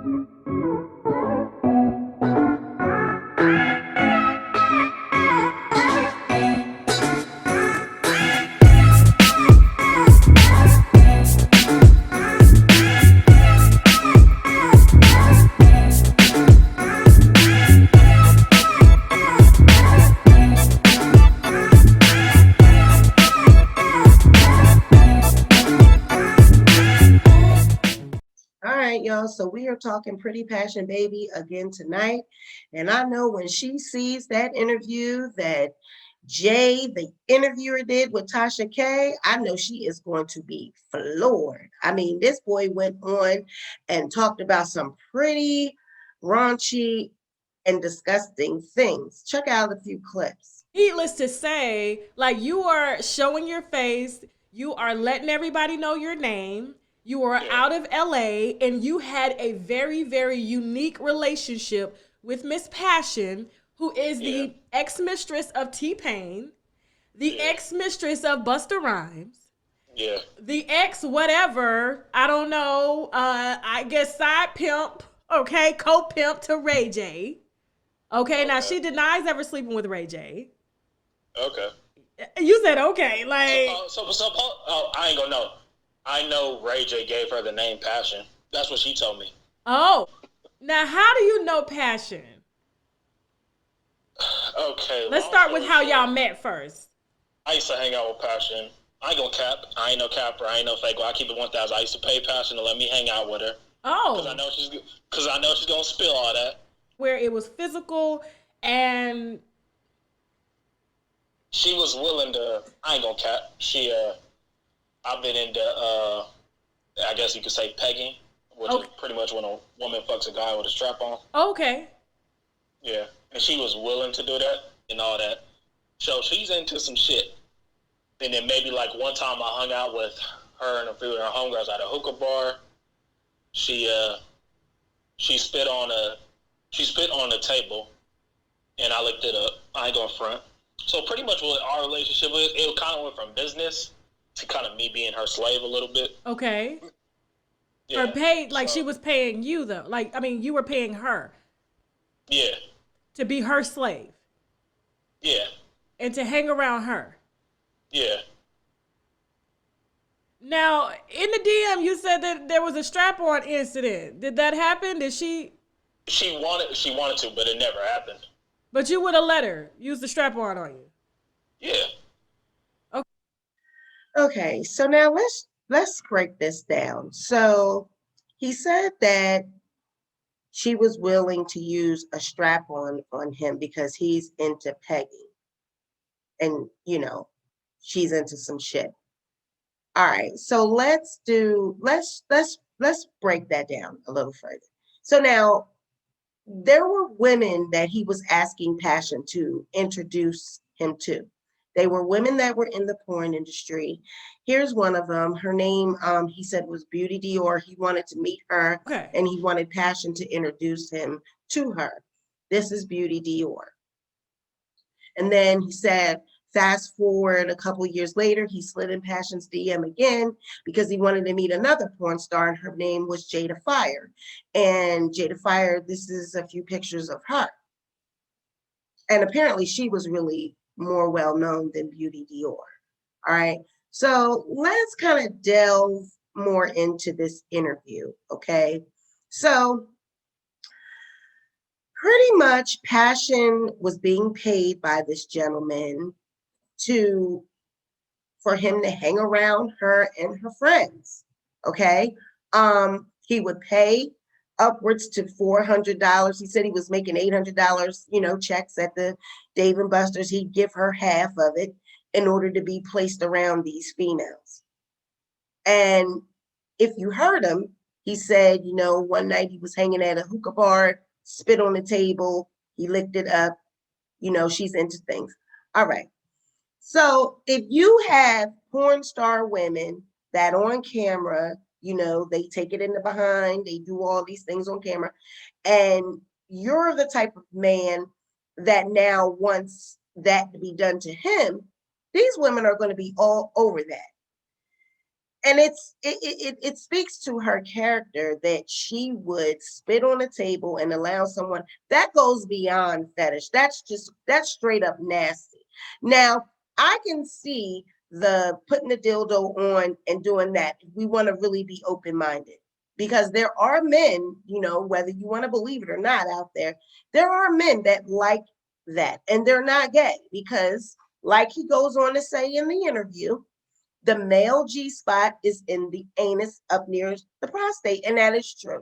Y'all. So we are talking Pretty Passion Baby again tonight. And I know when she sees that interview that Jay, the interviewer, did with Tasha K, I know she is going to be floored. I mean, this boy went on and talked about some pretty raunchy and disgusting things. Check out a few clips. Needless to say, like, you are showing your face, you are letting everybody know your name. You are out of LA and you had a very, very unique relationship with Miss Passion, who is the ex-mistress of T-Pain, the ex-mistress of Busta Rhymes. Yeah. The ex whatever, I don't know, I guess side pimp, okay, co-pimp to Ray J. Okay, now she denies ever sleeping with Ray J. Okay. You said okay, like. I ain't gonna know. I know Ray J gave her the name Passion. That's what she told me. Oh, now how do you know Passion? Okay. Let's start with how y'all met first. I used to hang out with Passion. I ain't gonna cap. I ain't no capper. I ain't no fake. I keep it 1,000. I used to pay Passion to let me hang out with her. Oh. Because I know she's gonna spill all that. Where it was physical and. She was willing to. I ain't gonna cap. I've been into, I guess you could say pegging, which is pretty much when a woman fucks a guy with a strap on. Okay. Yeah. And she was willing to do that and all that. So she's into some shit. And then maybe like one time I hung out with her and a few of her homegirls at a hookah bar. She spit on the table and I licked it up. I ain't gonna front. So pretty much what our relationship is, it kind of went from business to kind of me being her slave a little bit. Okay. Yeah. Or paid, like she was paying you though. Like, I mean, you were paying her. Yeah. To be her slave. Yeah. And to hang around her. Yeah. Now, in the DM, you said that there was a strap-on incident. Did that happen? Did she? She wanted to, but it never happened. But you would have let her use the strap-on on you. Yeah. Okay, so now let's break this down. So he said that she was willing to use a strap on him because he's into pegging. And she's into some shit. All right, so let's break that down a little further. So now there were women that he was asking Passion to introduce him to. They were women that were in the porn industry. Here's one of them. Her name, he said, was Beauty Dior. He wanted to meet her, and he wanted Passion to introduce him to her. This is Beauty Dior. And then he said, fast forward a couple years later, he slid in Passion's DM again because he wanted to meet another porn star, and her name was Jada Fire. And Jada Fire, this is a few pictures of her. And apparently she was really more well-known than Beauty Dior. All right. So let's kind of delve more into this interview. Okay. So pretty much Passion was being paid by this gentleman for him to hang around her and her friends. Okay. He would pay upwards to $400. He said he was making $800, checks at the Dave & Buster's. He'd give her half of it in order to be placed around these females. And if you heard him, he said, one night he was hanging at a hookah bar, spit on the table, he licked it up, she's into things. All right. So if you have porn star women that on camera, they take it in the behind, they do all these things on camera, and you're the type of man that now wants that to be done to him, these women are going to be all over that. And it speaks to her character that she would spit on a table and allow someone that goes beyond fetish. That's straight up nasty. Now, I can see the putting the dildo on and doing that. We want to really be open-minded, because there are men, whether you want to believe it or not, out there are men that like that, and they're not gay, because like he goes on to say in the interview, the male G spot is in the anus up near the prostate, and that is true.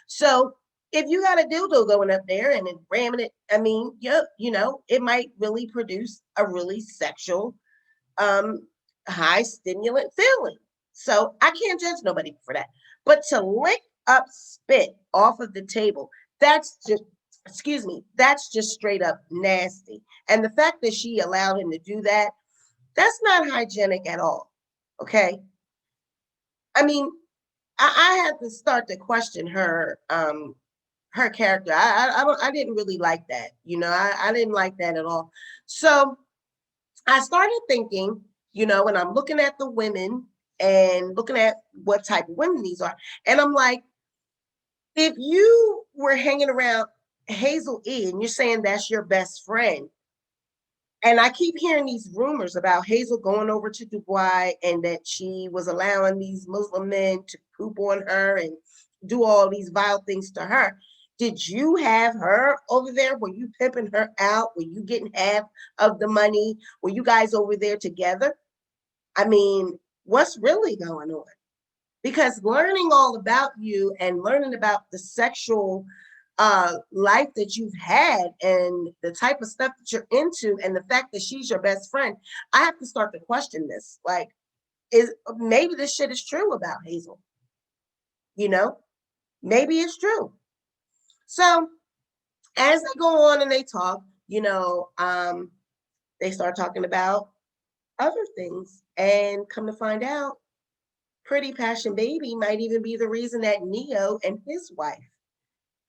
So if you got a dildo going up there and then ramming it, I mean, it might really produce a really sexual, um, high stimulant feeling. So I can't judge nobody for that. But to lick up spit off of the table, that's just, excuse me, that's just straight up nasty. And the fact that she allowed him to do that, that's not hygienic at all. Okay. I mean, I had to start to question her character. I didn't really like that. I didn't like that at all. So I started thinking, and I'm looking at the women and looking at what type of women these are. And I'm like, if you were hanging around Hazel E and you're saying that's your best friend, and I keep hearing these rumors about Hazel going over to Dubai and that she was allowing these Muslim men to poop on her and do all these vile things to her. Did you have her over there? Were you pimping her out? Were you getting half of the money? Were you guys over there together? I mean, what's really going on? Because learning all about you and learning about the sexual life that you've had and the type of stuff that you're into and the fact that she's your best friend, I have to start to question this. Like, maybe this shit is true about Hazel? Maybe it's true. So as they go on and they talk, they start talking about other things, and come to find out, Pretty Passion Baby might even be the reason that Neo and his wife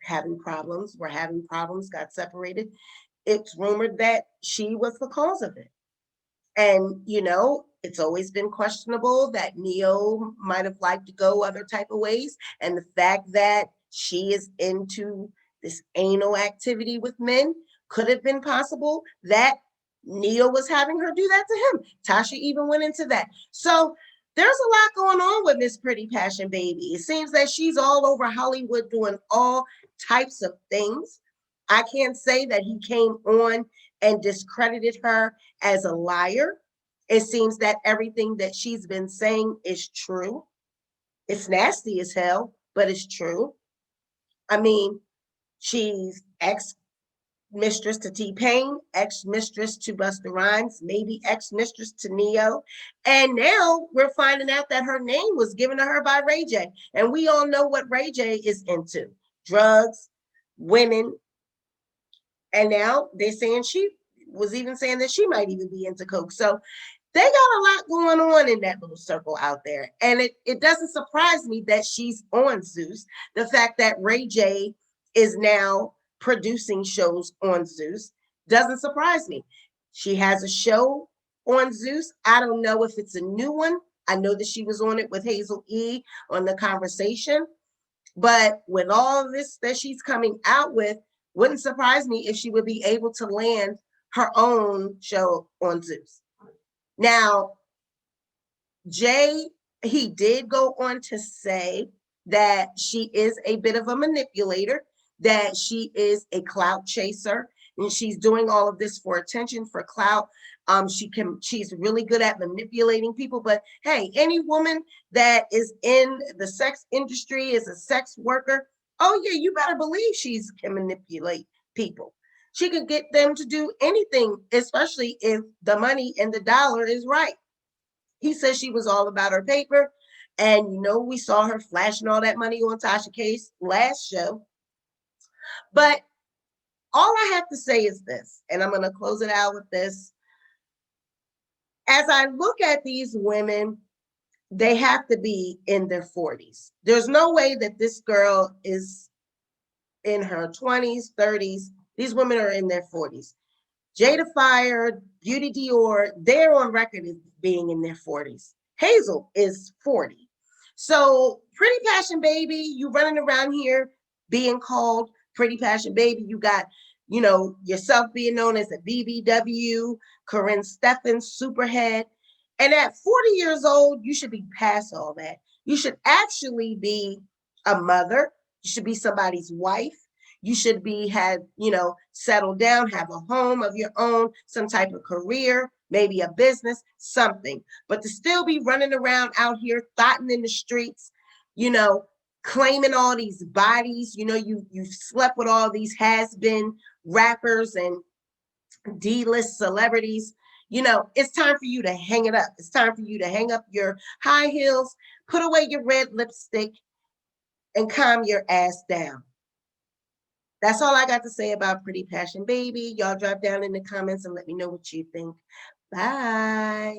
were having problems, got separated. It's rumored that she was the cause of it. And, it's always been questionable that Neo might have liked to go other type of ways. And the fact that she is into this anal activity with men could have been possible that Neo was having her do that to him. Tasha even went into that. So there's a lot going on with Miss Pretty Passion Baby. It seems that she's all over Hollywood doing all types of things. I can't say that he came on and discredited her as a liar. It seems that everything that she's been saying is true. It's nasty as hell, but it's true. I mean, she's ex-mistress to T-Pain, ex-mistress to Busta Rhymes, maybe ex-mistress to Neo. And now we're finding out that her name was given to her by Ray J. And we all know what Ray J is into: drugs, women. And now they're saying she was even saying that she might even be into coke. So they got a lot going on in that little circle out there. And it doesn't surprise me that she's on Zeus. The fact that Ray J is now producing shows on Zeus doesn't surprise me. She has a show on Zeus. I don't know if it's a new one. I know that she was on it with Hazel E on The Conversation. But with all of this that she's coming out with, wouldn't surprise me if she would be able to land her own show on Zeus. Now, Jay, he did go on to say that she is a bit of a manipulator, that she is a clout chaser, and she's doing all of this for attention, for clout. She's really good at manipulating people. But hey, any woman that is in the sex industry, is a sex worker, oh yeah, you better believe she can manipulate people. She could get them to do anything, especially if the money and the dollar is right. He says she was all about her paper. And, we saw her flashing all that money on Tasha K's last show. But all I have to say is this, and I'm going to close it out with this. As I look at these women, they have to be in their 40s. There's no way that this girl is in her 20s, 30s. These women are in their 40s. Jada Fire, Beauty Dior, they're on record as being in their 40s. Hazel is 40. So Pretty Passion Baby, you running around here being called Pretty Passion Baby. You got, yourself being known as a BBW, Corinne Steffens, Superhead. And at 40 years old, you should be past all that. You should actually be a mother. You should be somebody's wife. You should settled down, have a home of your own, some type of career, maybe a business, something. But to still be running around out here, thotting in the streets, claiming all these bodies, you've slept with all these has-been rappers and D-list celebrities. It's time for you to hang it up. It's time for you to hang up your high heels, put away your red lipstick, and calm your ass down. That's all I got to say about Pretty Passion Baby. Y'all drop down in the comments and let me know what you think. Bye.